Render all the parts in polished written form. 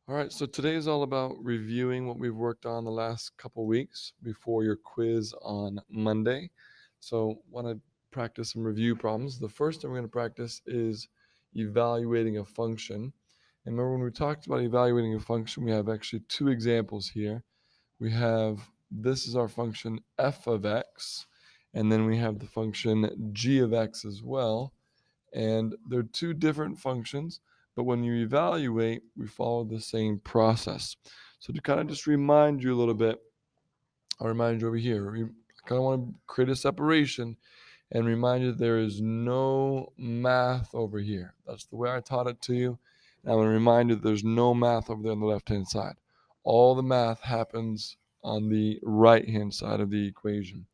All right, so today is all about reviewing what we've worked on the last couple weeks before your quiz on Monday. So, want to practice some review problems. The first thing we're going to practice is evaluating a function. And remember, when we talked about evaluating a function, we have actually two examples here. We have this is our function f of x, and then we have the function g of x as well. And they're two different functions, but when you evaluate, we follow the same process. So to kind of just remind you a little bit, I'll remind you over here. I kind of want to create a separation and remind you that there is no math over here. That's the way I taught it to you. And I'm going to remind you that there's no math over there on the left-hand side. All the math happens on the right-hand side of the equation.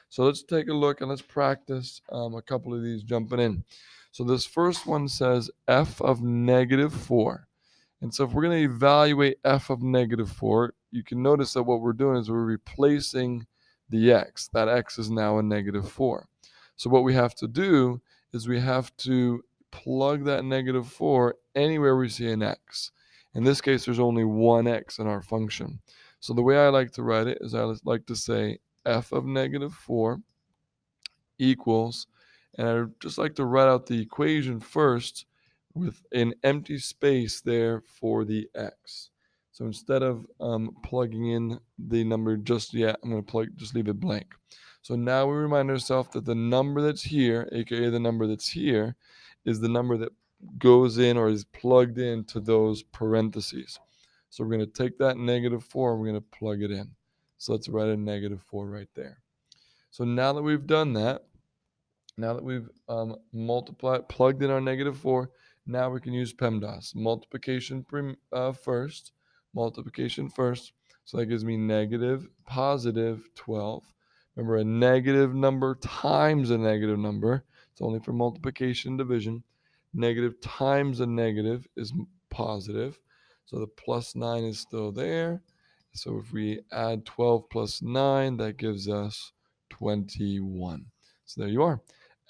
So let's take a look and let's practice a couple of these jumping in. So this first one says f of negative 4. And so if we're going to evaluate f of negative 4, you can notice that what we're doing is we're replacing the x. That x is now a negative 4. So what we have to do is we have to plug that negative 4 anywhere we see an x. In this case, there's only one x in our function. So the way I like to write it is I like to say f of negative 4 equals, and I just like to write out the equation first with an empty space there for the x. So instead of plugging in the number just yet, I'm going to just leave it blank. So now we remind ourselves that the number that's here, aka the number that's here, is the number that goes in or is plugged into those parentheses. So we're going to take that negative 4 and we're going to plug it in. So let's write a negative 4 right there. So now that we've done that, now that we've plugged in our negative 4, now we can use PEMDAS. Multiplication first. So that gives me negative, positive 12. Remember, a negative number times a negative number. It's only for multiplication and division. Negative times a negative is positive. So the plus 9 is still there. So if we add 12 plus 9, that gives us 21. So there you are.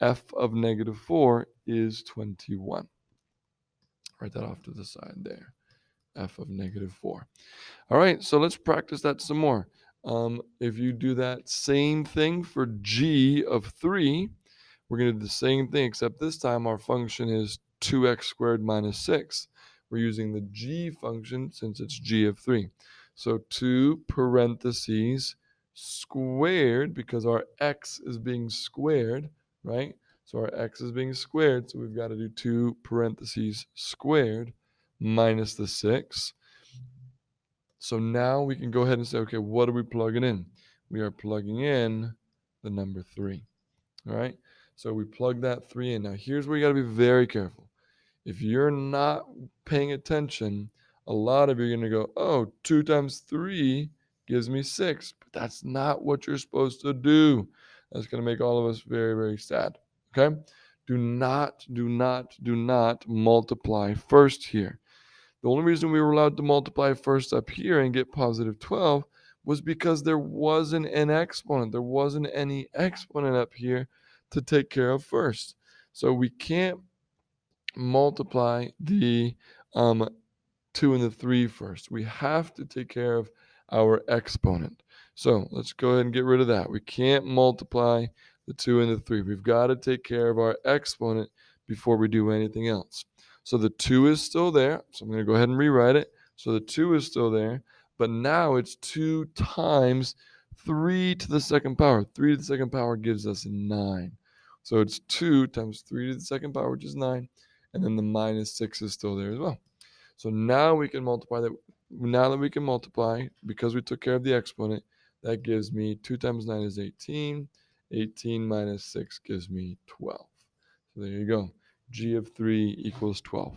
F of negative 4 is 21. Write that off to the side there. F of negative 4. All right, so let's practice that some more. If you do that same thing for g of 3, we're going to do the same thing, except this time our function is 2x squared minus 6. We're using the g function since it's g of 3. So 2 parentheses squared, because our x is being squared, right? So our x is being squared, so we've got to do 2 parentheses squared minus the 6. So now we can go ahead and say, okay, what are we plugging in? We are plugging in the number 3. All right. So we plug that 3 in. Now here's where you got to be very careful. If you're not paying attention, a lot of you are going to go, oh, 2 times 3 gives me 6. But that's not what you're supposed to do. That's going to make all of us very, very sad. Okay. Do not multiply first here. The only reason we were allowed to multiply first up here and get positive 12 was because there wasn't an exponent. There wasn't any exponent up here to take care of first. So we can't multiply the 2 and the 3 first. We have to take care of our exponent. So let's go ahead and get rid of that. We can't multiply the 2 and the 3. We've got to take care of our exponent before we do anything else. So the 2 is still there. So I'm going to go ahead and rewrite it. So the 2 is still there, but now it's 2 times 3 to the second power. 3 to the second power gives us 9. So it's 2 times 3 to the second power, which is 9. And then the minus 6 is still there as well. So now we can multiply that. Now that we can multiply, because we took care of the exponent, that gives me 2 times 9 is 18. 18 minus 6 gives me 12. So there you go. G of 3 equals 12.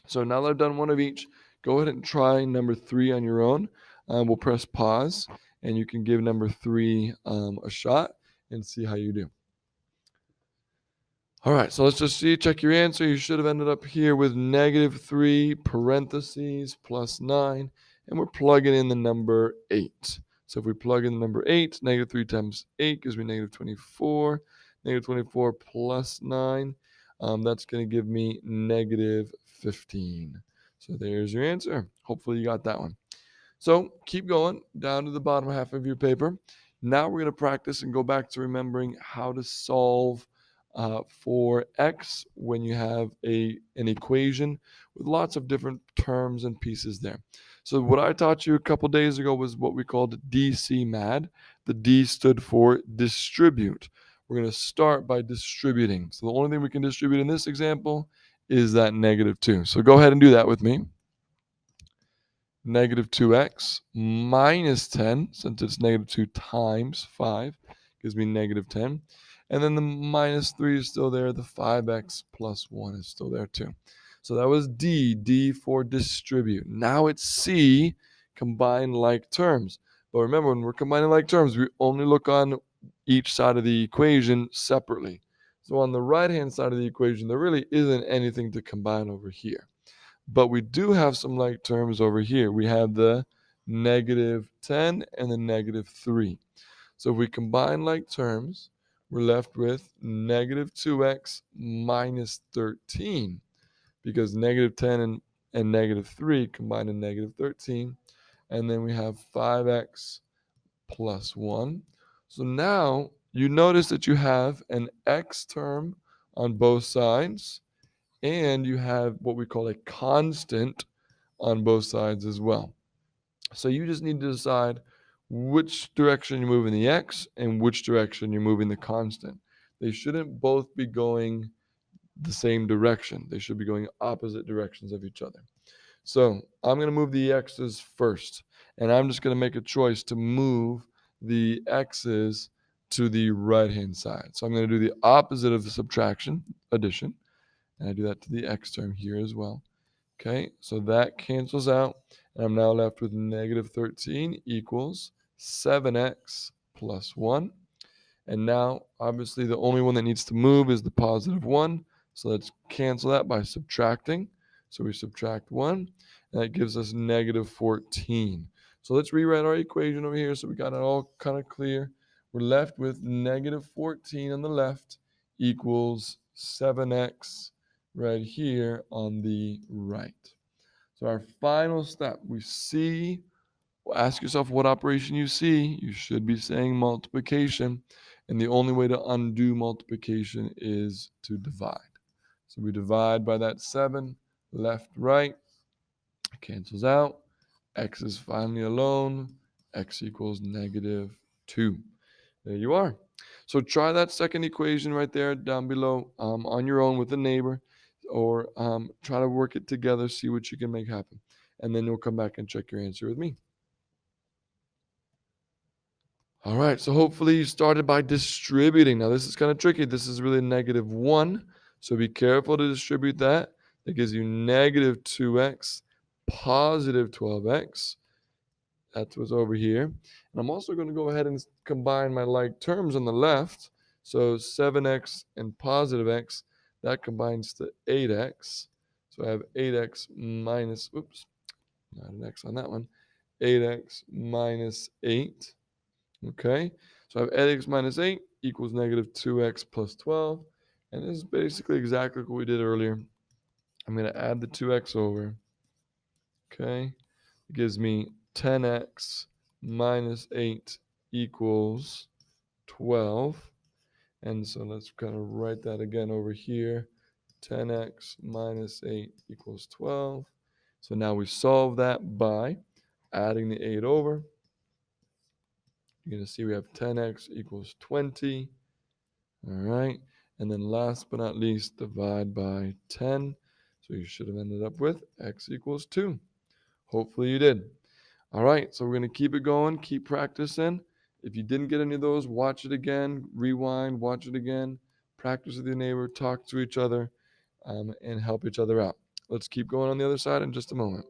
So now that I've done one of each, go ahead and try number 3 on your own. We'll press pause, and you can give number 3 a shot and see how you do. All right, so let's just see, check your answer. You should have ended up here with negative 3 parentheses plus 9, and we're plugging in the number 8. So if we plug in the number 8, negative 3 times 8 gives me negative 24. Negative 24 plus 9, that's going to give me negative 15. So there's your answer. Hopefully you got that one. So keep going down to the bottom half of your paper. Now we're going to practice and go back to remembering how to solve for x when you have an equation with lots of different terms and pieces there. So what I taught you a couple days ago was what we called DCMAD. The D stood for distribute. We're going to start by distributing. So the only thing we can distribute in this example is that -2. So go ahead and do that with me. Negative 2x minus 10, since it's -2 times 5, gives me -10. And then the minus 3 is still there. The 5x plus 1 is still there too. So that was D for distribute. Now it's C, combine like terms. But remember, when we're combining like terms, we only look on each side of the equation separately. So on the right-hand side of the equation, there really isn't anything to combine over here. But we do have some like terms over here. We have the -10 and the -3. So if we combine like terms, we're left with -2x minus 13, because -10 and -3 combine to -13. And then we have 5x plus 1. So now you notice that you have an x term on both sides, and you have what we call a constant on both sides as well. So you just need to decide which direction you're moving the x and which direction you're moving the constant. They shouldn't both be going the same direction. They should be going opposite directions of each other. So I'm going to move the x's first, and I'm just going to make a choice to move the x's to the right-hand side. So I'm going to do the opposite of the subtraction, addition, and I do that to the x term here as well. Okay, so that cancels out, and I'm now left with -13 equals 7x plus 1. And now, obviously, the only one that needs to move is the +1. So let's cancel that by subtracting. So we subtract 1, and that gives us -14. So let's rewrite our equation over here so we got it all kind of clear. We're left with -14 on the left equals 7x right here on the right. So our final step, we see, ask yourself what operation you see. You should be saying multiplication. And the only way to undo multiplication is to divide. So we divide by that 7, left, right, cancels out. X is finally alone. X equals -2. There you are. So try that second equation right there down below on your own with a neighbor, or try to work it together, see what you can make happen. And then you'll come back and check your answer with me. All right, so hopefully you started by distributing. Now this is kind of tricky. This is really -1. So be careful to distribute that. That gives you -2x, positive 12x. That's what's over here. And I'm also going to go ahead and combine my like terms on the left. So 7x and positive x, that combines to 8x. So I have 8x minus, oops, not an x on that one, 8x minus 8. Okay, so I have 8x minus 8 equals -2x plus 12. And this is basically exactly what we did earlier. I'm going to add the 2x over. Okay, it gives me 10x minus 8 equals 12. And so let's kind of write that again over here. 10x minus 8 equals 12. So now we solve that by adding the 8 over. You're going to see we have 10x equals 20. All right. And then last but not least, divide by 10. So you should have ended up with x equals 2. Hopefully you did. All right, so we're going to keep it going, keep practicing. If you didn't get any of those, watch it again, rewind, watch it again, practice with your neighbor, talk to each other, and help each other out. Let's keep going on the other side in just a moment.